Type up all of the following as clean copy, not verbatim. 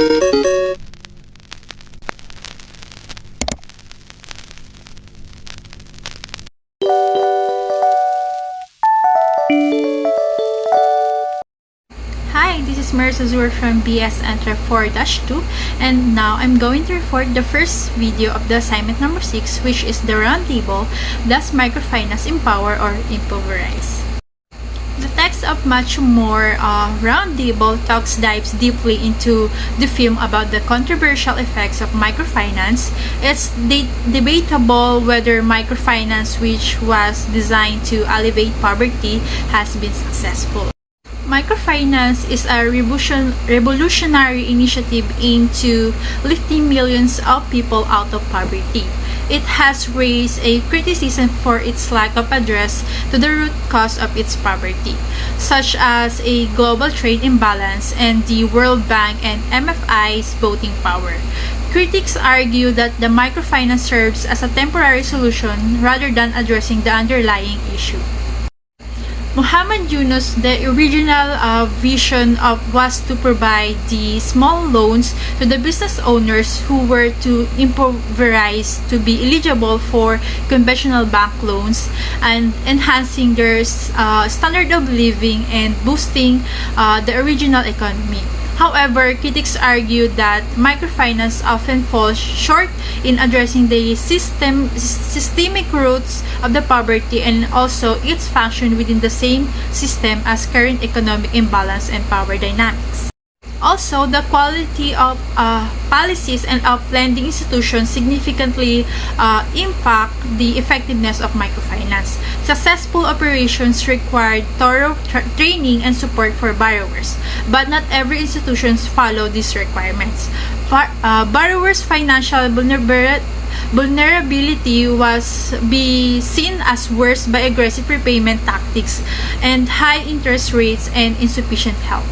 Hi, this is Merz Azur from BS Entre 4-2, and now I'm going to report the first video of the assignment number 6, which is the roundtable, Does Microfinance Empower or Impoverize? The text of Much More roundtable dives deeply into the film about the controversial effects of microfinance. It's debatable whether microfinance, which was designed to alleviate poverty, has been successful. Microfinance is a revolutionary initiative aimed to lifting millions of people out of poverty. It has raised a criticism for its lack of address to the root cause of its poverty, such as a global trade imbalance and the World Bank and MFI's voting power. Critics argue that the microfinance serves as a temporary solution rather than addressing the underlying issue. Muhammad Yunus, the original vision was to provide the small loans to the business owners who were too impoverished to be eligible for conventional bank loans, and enhancing their standard of living and boosting the original economy. However, critics argue that microfinance often falls short in addressing the systemic roots of the poverty and also its function within the same system as current economic imbalance and power dynamics. Also, the quality of policies and of lending institutions significantly impact the effectiveness of microfinance. Successful operations require thorough training and support for borrowers, but not every institution follows these requirements. Borrowers' financial vulnerability was be seen as worse by aggressive repayment tactics and high interest rates and insufficient help.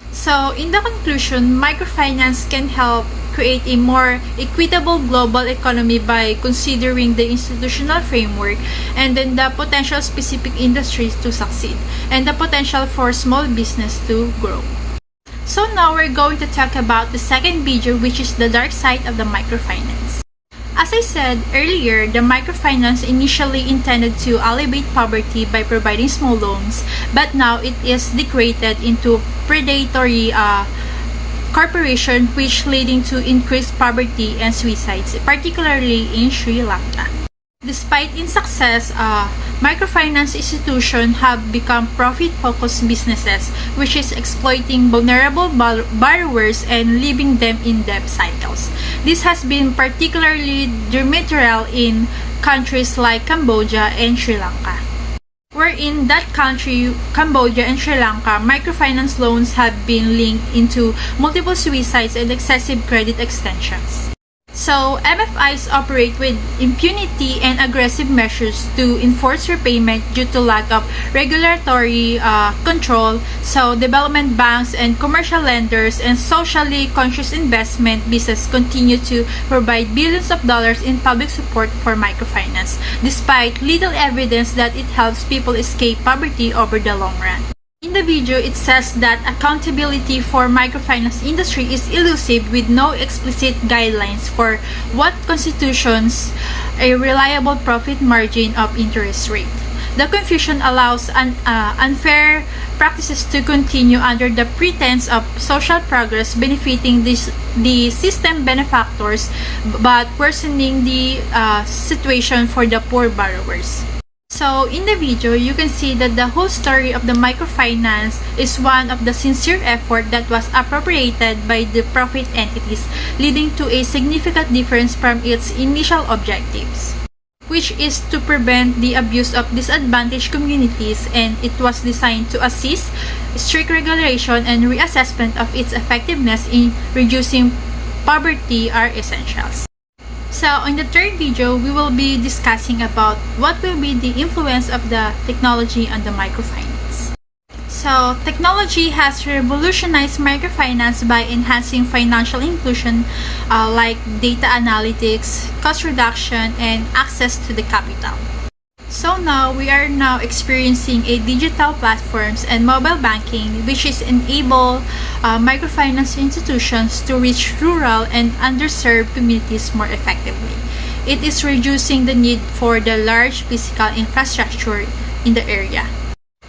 So, in the conclusion, microfinance can help create a more equitable global economy by considering the institutional framework and then the potential specific industries to succeed and the potential for small business to grow. So now we're going to talk about the second video, which is the dark side of the microfinance. As I said earlier, the microfinance initially intended to alleviate poverty by providing small loans, but now it is degraded into predatory corporation, which leading to increased poverty and suicides, particularly in Sri Lanka. Despite its success, microfinance institutions have become profit-focused businesses, which is exploiting vulnerable borrowers and leaving them in debt cycles. This has been particularly detrimental in countries like Cambodia and Sri Lanka, where in that country, Cambodia and Sri Lanka, microfinance loans have been linked into multiple suicides and excessive credit extensions. So, MFIs operate with impunity and aggressive measures to enforce repayment due to lack of regulatory control. So, development banks and commercial lenders and socially conscious investment businesses continue to provide billions of dollars in public support for microfinance, despite little evidence that it helps people escape poverty over the long run. In the video, it says that accountability for microfinance industry is elusive with no explicit guidelines for what constitutes a reliable profit margin of interest rate. The confusion allows unfair practices to continue under the pretense of social progress benefiting the system benefactors but worsening the situation for the poor borrowers. So, in the video, you can see that the whole story of the microfinance is one of the sincere effort that was appropriated by the profit entities, leading to a significant difference from its initial objectives, which is to prevent the abuse of disadvantaged communities, and it was designed to assist strict regulation and reassessment of its effectiveness in reducing poverty are essentials. So, in the third video, we will be discussing about what will be the influence of the technology on the microfinance. So, technology has revolutionized microfinance by enhancing financial inclusion like data analytics, cost reduction, and access to the capital. So now, we are now experiencing a digital platforms and mobile banking which is enable microfinance institutions to reach rural and underserved communities more effectively. It is reducing the need for the large physical infrastructure in the area.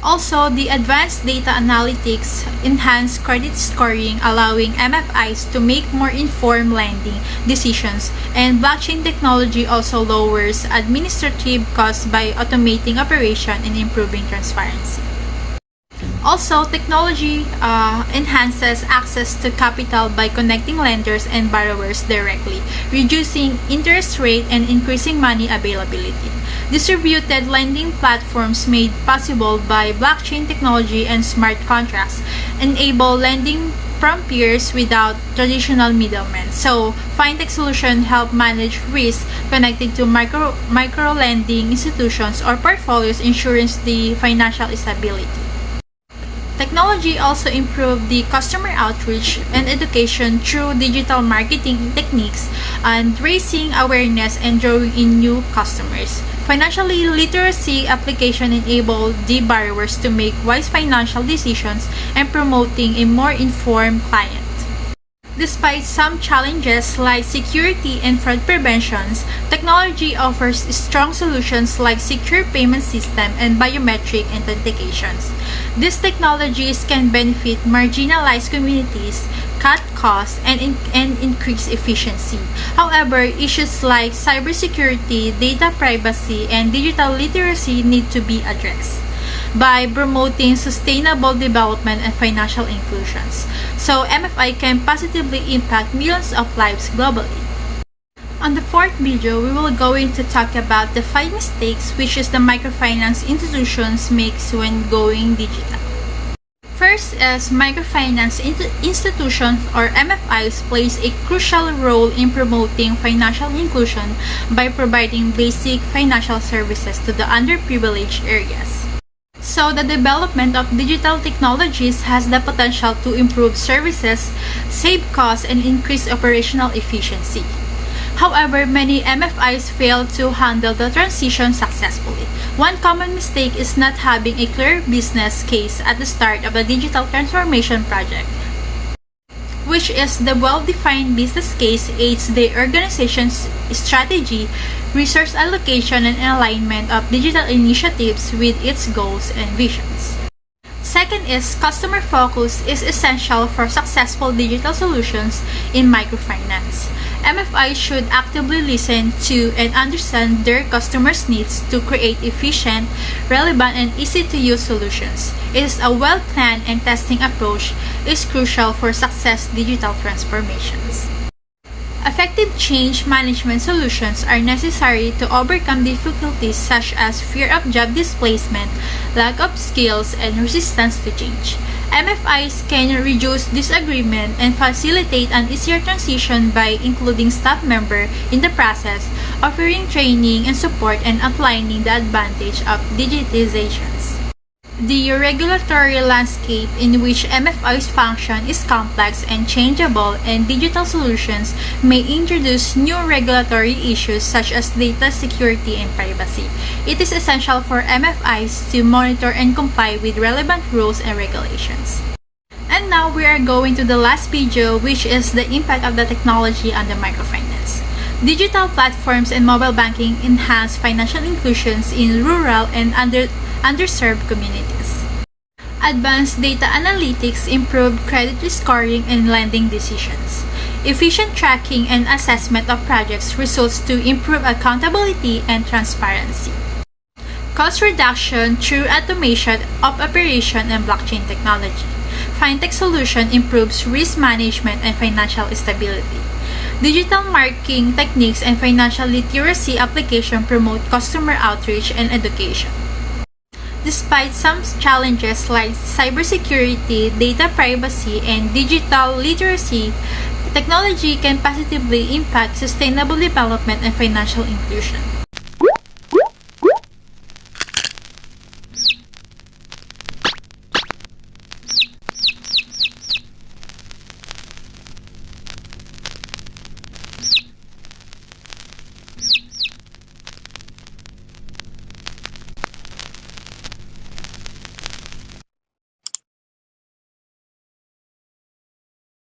Also, the advanced data analytics enhance credit scoring, allowing MFIs to make more informed lending decisions, and blockchain technology also lowers administrative costs by automating operation and improving transparency. Also, technology enhances access to capital by connecting lenders and borrowers directly, reducing interest rate and increasing money availability. Distributed lending platforms made possible by blockchain technology and smart contracts enable lending from peers without traditional middlemen. So, fintech solutions help manage risk connected to micro lending institutions or portfolios, ensuring the financial stability. Technology also improved the customer outreach and education through digital marketing techniques and raising awareness and drawing in new customers. Financially literacy application enabled the borrowers to make wise financial decisions and promoting a more informed client. Despite some challenges like security and fraud preventions, technology offers strong solutions like secure payment system and biometric authentications. These technologies can benefit marginalized communities, cut costs, and increase efficiency. However, issues like cybersecurity, data privacy, and digital literacy need to be addressed by promoting sustainable development and financial inclusions. So MFI can positively impact millions of lives globally. On the fourth video, we will going to talk about the 5 mistakes which is the microfinance institutions makes when going digital. First is microfinance institutions or MFIs plays a crucial role in promoting financial inclusion by providing basic financial services to the underprivileged areas. So, the development of digital technologies has the potential to improve services, save costs, and increase operational efficiency. However, many MFIs fail to handle the transition successfully. One common mistake is not having a clear business case at the start of a digital transformation project, which is the well-defined business case aids the organization's strategy, resource allocation, and alignment of digital initiatives with its goals and visions. Second is customer focus is essential for successful digital solutions in microfinance. MFI should actively listen to and understand their customers' needs to create efficient, relevant, and easy-to-use solutions. It is a well-planned and testing approach is crucial for success digital transformations. Effective change management solutions are necessary to overcome difficulties such as fear of job displacement, lack of skills, and resistance to change. MFIs can reduce disagreement and facilitate an easier transition by including staff members in the process, offering training and support, and outlining the advantage of digitizations. The regulatory landscape in which MFIs function is complex and changeable, and digital solutions may introduce new regulatory issues such as data security and privacy. It is essential for MFIs to monitor and comply with relevant rules and regulations. And now we are going to the last video, which is the impact of the technology on the microfinance. Digital platforms and mobile banking enhance financial inclusions in rural and underserved communities. Advanced data analytics improve credit scoring and lending decisions. Efficient tracking and assessment of projects results to improve accountability and transparency. Cost reduction through automation of operation and blockchain technology. Fintech solution improves risk management and financial stability. Digital marketing techniques and financial literacy application promote customer outreach and education. Despite some challenges like cybersecurity, data privacy, and digital literacy, technology can positively impact sustainable development and financial inclusion.